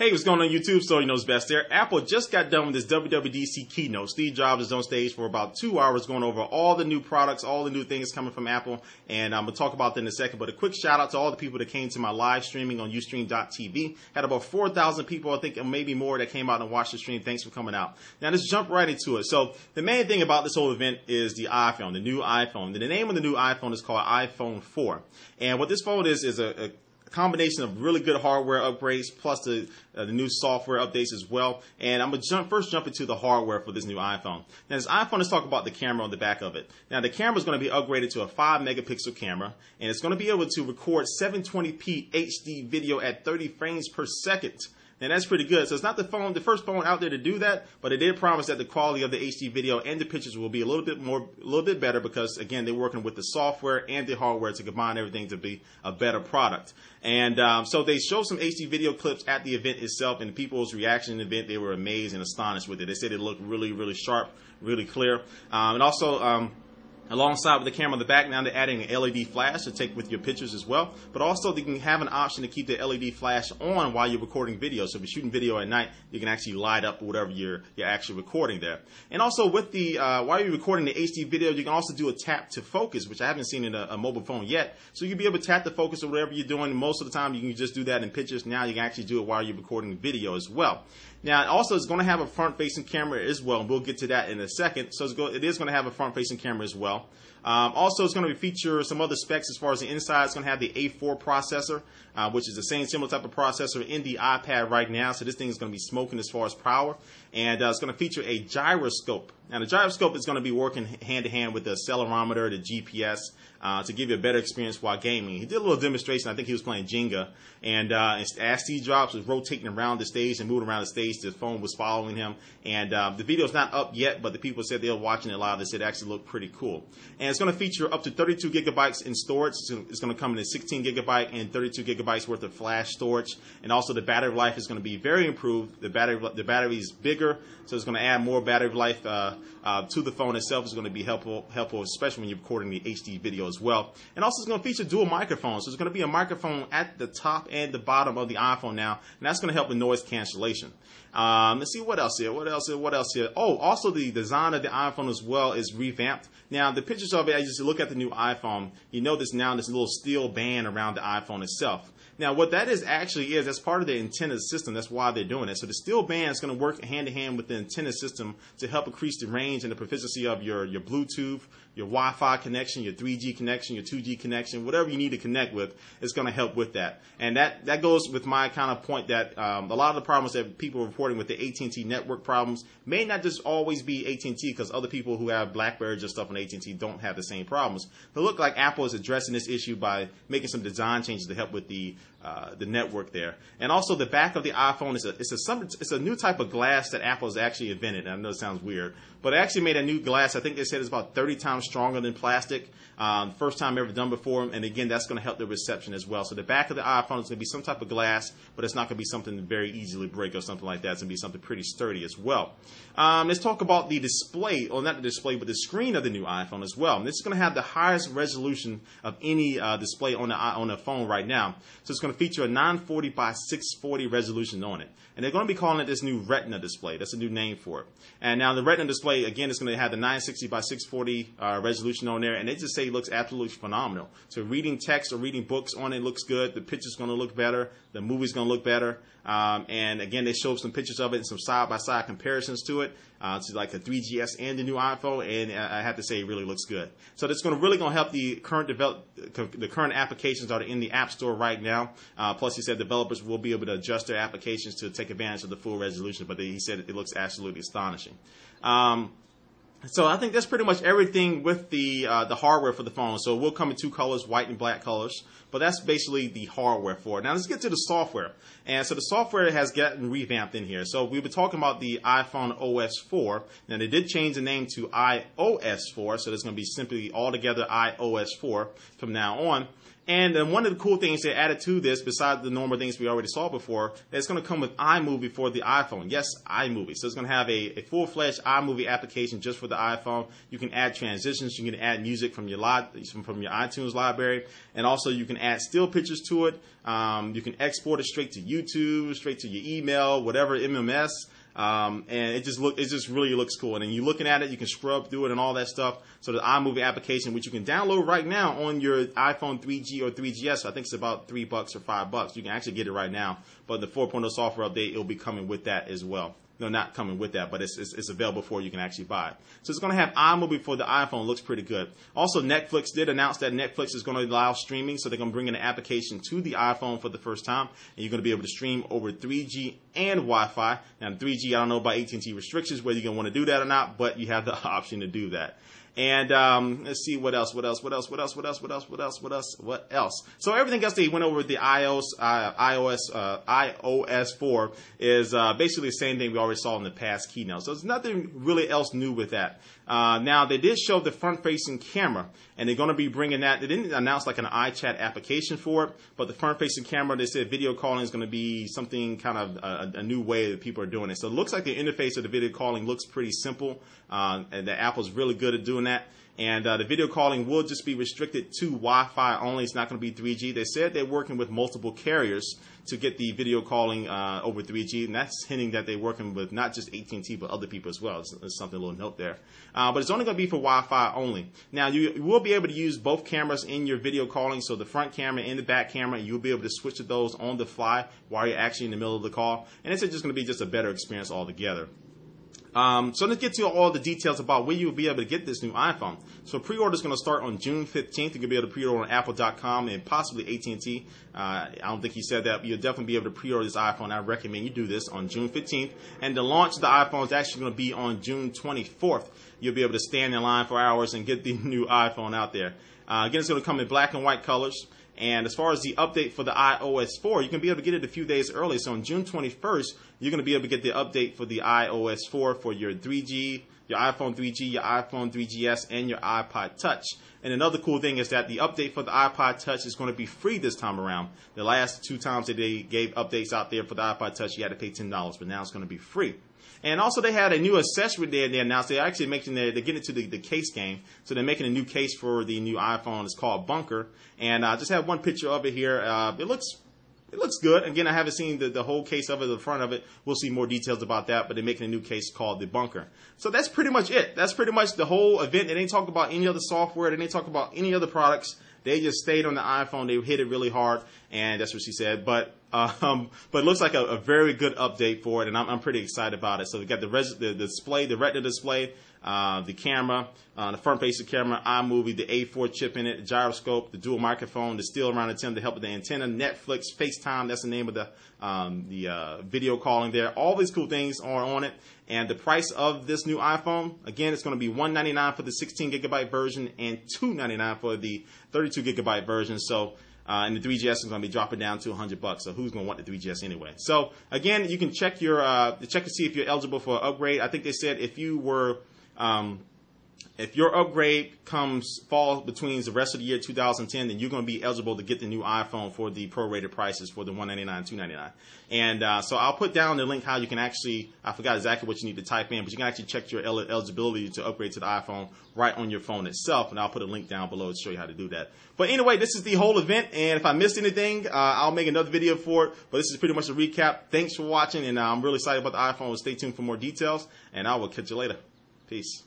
Hey, what's going on YouTube? So you knows best there. Apple just got done with this WWDC keynote. Steve Jobs is on stage for about 2 hours going over all the new products, all the new things coming from Apple. And I'm going to talk about that in a second. But a quick shout out to all the people that came to my live streaming on Ustream.tv. Had about 4,000 people, I think, and maybe more that came out and watched the stream. Thanks for coming out. Now let's jump right into it. So the main thing about this whole event is the iPhone, the new iPhone. The name of the new iPhone is called iPhone 4. And what this phone is a combination of really good hardware upgrades plus the new software updates as well. And I'm going to first jump into the hardware for this new iPhone. Now this iPhone, let's talk about the camera on the back of it. Now the camera is going to be upgraded to a 5 megapixel camera, and it's going to be able to record 720p HD video at 30 frames per second. And that's pretty good. So it's not the first phone out there to do that, but it did promise that the quality of the HD video and the pictures will be a little bit better because, again, they're working with the software and the hardware to combine everything to be a better product. And so they showed some HD video clips at the event itself, and people's reaction to the event, they were amazed and astonished with it. They said it looked really, really sharp, really clear. And also, alongside with the camera on the back, now they're adding an LED flash to take with your pictures as well. But also they can have an option to keep the LED flash on while you're recording video. So if you're shooting video at night, you can actually light up whatever you're actually recording there. And also with the while you're recording the HD video, you can also do a tap to focus, which I haven't seen in a mobile phone yet. So you can be able to tap to focus or whatever you're doing. Most of the time you can just do that in pictures. Now you can actually do it while you're recording video as well. Now, also, it's going to have a front-facing camera as well, and we'll get to that in a second. So it is going to have a front-facing camera as well. Also, it's going to feature some other specs as far as the inside. It's going to have the A4 processor, which is the same similar type of processor in the iPad right now. So this thing is going to be smoking as far as power. And it's going to feature a gyroscope. Now, the gyroscope is going to be working hand-to-hand with the accelerometer, the GPS, to give you a better experience while gaming. He did a little demonstration. I think he was playing Jenga. And as Steve Jobs was rotating around the stage and moving around the stage, the phone was following him. And the video's not up yet, but the people said they were watching it live. They said it actually looked pretty cool. And it's going to feature up to 32 gigabytes in storage. It's going to come in a 16 gigabyte and 32 gigabytes worth of flash storage. And also the battery life is going to be very improved. The battery is bigger, so it's going to add more battery life to the phone itself. Is going to be helpful, especially when you're recording the HD video as well. And also it's going to feature dual microphones. So it's going to be a microphone at the top and the bottom of the iPhone now, and that's going to help with noise cancellation. Let's see what else here. Oh, also the design of the iPhone as well is revamped. Now the pictures of it, as you look at the new iPhone, you notice now this little steel band around the iPhone itself. Now, what that that's part of the antenna system. That's why they're doing it. So the steel band is going to work hand in hand with the antenna system to help increase the range and the proficiency of your Bluetooth, your Wi-Fi connection, your 3G connection, your 2G connection, whatever you need to connect with, is going to help with that. And that goes with my kind of point that a lot of the problems that people are reporting with the AT&T network problems may not just always be AT&T, because other people who have Blackberries and stuff on AT&T don't have the same problems. But it looks like Apple is addressing this issue by making some design changes to help with the network there. And also the back of the iPhone it's a new type of glass that Apple has actually invented. I know it sounds weird, but they actually made a new glass. I think they said it's about 30 times stronger than plastic. First time ever done before. And again, that's going to help the reception as well. So the back of the iPhone is going to be some type of glass, but it's not going to be something very easily break or something like that. It's going to be something pretty sturdy as well. Let's talk about the display, or not the display, but the screen of the new iPhone as well. And this is going to have the highest resolution of any display on the phone right now. So it's going to feature a 940 by 640 resolution on it. And they're going to be calling it this new Retina display. That's a new name for it. And now the Retina display, again, is going to have the 960 by 640 resolution on there. And they just say it looks absolutely phenomenal. So reading text or reading books on it looks good. The picture's going to look better. The movie's going to look better. And again, they showed some pictures of it and some side-by-side comparisons to it. To like the 3GS and the new iPhone, and I have to say it really looks good. So that's really going to help the current applications that are in the App Store right now. Plus, he said developers will be able to adjust their applications to take advantage of the full resolution. But he said it looks absolutely astonishing. So I think that's pretty much everything with the hardware for the phone. So it will come in two colors, white and black colors. But that's basically the hardware for it. Now let's get to the software. And so the software has gotten revamped in here. So we've been talking about the iPhone OS 4. Now they did change the name to iOS 4. So there's going to be simply altogether iOS 4 from now on. And one of the cool things they added to this, besides the normal things we already saw before, it's going to come with iMovie for the iPhone. Yes, iMovie. So it's going to have a full-fledged iMovie application just for the iPhone. You can add transitions. You can add music from your iTunes library. And also you can add still pictures to it. You can export it straight to YouTube, straight to your email, whatever MMS. And it just really looks cool. And then you're looking at it, you can scrub through it and all that stuff. So the iMovie application, which you can download right now on your iPhone 3G or 3GS, I think it's about $3 or $5. You can actually get it right now. But the 4.0 software update, it'll be coming with that as well. No, not coming with that, but it's available for you can actually buy it. So it's going to have iMovie for the iPhone. Looks pretty good. Also, Netflix did announce that Netflix is going to allow streaming, so they're going to bring in an application to the iPhone for the first time, and you're going to be able to stream over 3G and Wi-Fi. Now, 3G, I don't know about AT&T restrictions, whether you're going to want to do that or not, but you have the option to do that. And let's see what else. So everything else they went over with the iOS 4 is basically the same thing we already saw in the past keynote. So there's nothing really else new with that. Now they did show the front-facing camera, and they're going to be bringing that. They didn't announce like an iChat application for it, but the front-facing camera, they said video calling is going to be something kind of a new way that people are doing it. So it looks like the interface of the video calling looks pretty simple, and the Apple's really good at doing that. And the video calling will just be restricted to Wi-Fi only. It's not going to be 3G. They said they're working with multiple carriers to get the video calling over 3G, and that's hinting that they're working with not just AT&T but other people as well. It's something, a little note there. But it's only going to be for Wi-Fi only. Now, you will be able to use both cameras in your video calling, so the front camera and the back camera, you'll be able to switch to those on the fly while you're actually in the middle of the call. And it's just going to be just a better experience altogether. So let's get to all the details about where you'll be able to get this new iPhone. So pre-order is going to start on June 15th. You're going to be able to pre-order on Apple.com and possibly AT&T. I don't think he said that, but you'll definitely be able to pre-order this iPhone. I recommend you do this on June 15th. And the launch of the iPhone is actually going to be on June 24th. You'll be able to stand in line for hours and get the new iPhone out there. Again, it's going to come in black and white colors. And as far as the update for the iOS 4, you can be able to get it a few days early. So on June 21st, you're going to be able to get the update for the iOS 4 for your 3G, your iPhone 3G, your iPhone 3GS, and your iPod Touch. And another cool thing is that the update for the iPod Touch is going to be free this time around. The last two times that they gave updates out there for the iPod Touch, you had to pay $10, but now it's going to be free. And also they had a new accessory there they announced. They're actually making they're getting into the case game. So they're making a new case for the new iPhone. It's called Bunker. And I just have one picture of it here. It looks good. Again, I haven't seen the whole case of it, the front of it. We'll see more details about that, but they're making a new case called the Bunker. So that's pretty much it. That's pretty much the whole event. They didn't talk about any other software. They didn't talk about any other products. They just stayed on the iPhone. They hit it really hard, and that's what she said. But it looks like a very good update for it, and I'm pretty excited about it. So we got the display, the Retina display, the camera, the front-facing camera, iMovie, the A4 chip in it, the gyroscope, the dual microphone, the still around antenna to help with the antenna, Netflix, FaceTime. That's the name of the video calling there. All these cool things are on it. And the price of this new iPhone, again, it's going to be $199 for the 16 gigabyte version and $299 for the 32 gigabyte version. So, and the 3GS is going to be dropping down to $100. So who's going to want the 3GS anyway? So again, you can check check to see if you're eligible for an upgrade. I think they said if you were, if your upgrade falls between the rest of the year 2010, then you're going to be eligible to get the new iPhone for the prorated prices for the $199 and $299. And so I'll put down the link how you can actually, I forgot exactly what you need to type in, but you can actually check your eligibility to upgrade to the iPhone right on your phone itself. And I'll put a link down below to show you how to do that. But anyway, this is the whole event. And if I missed anything, I'll make another video for it. But this is pretty much a recap. Thanks for watching. And I'm really excited about the iPhone. Stay tuned for more details. And I will catch you later. Peace.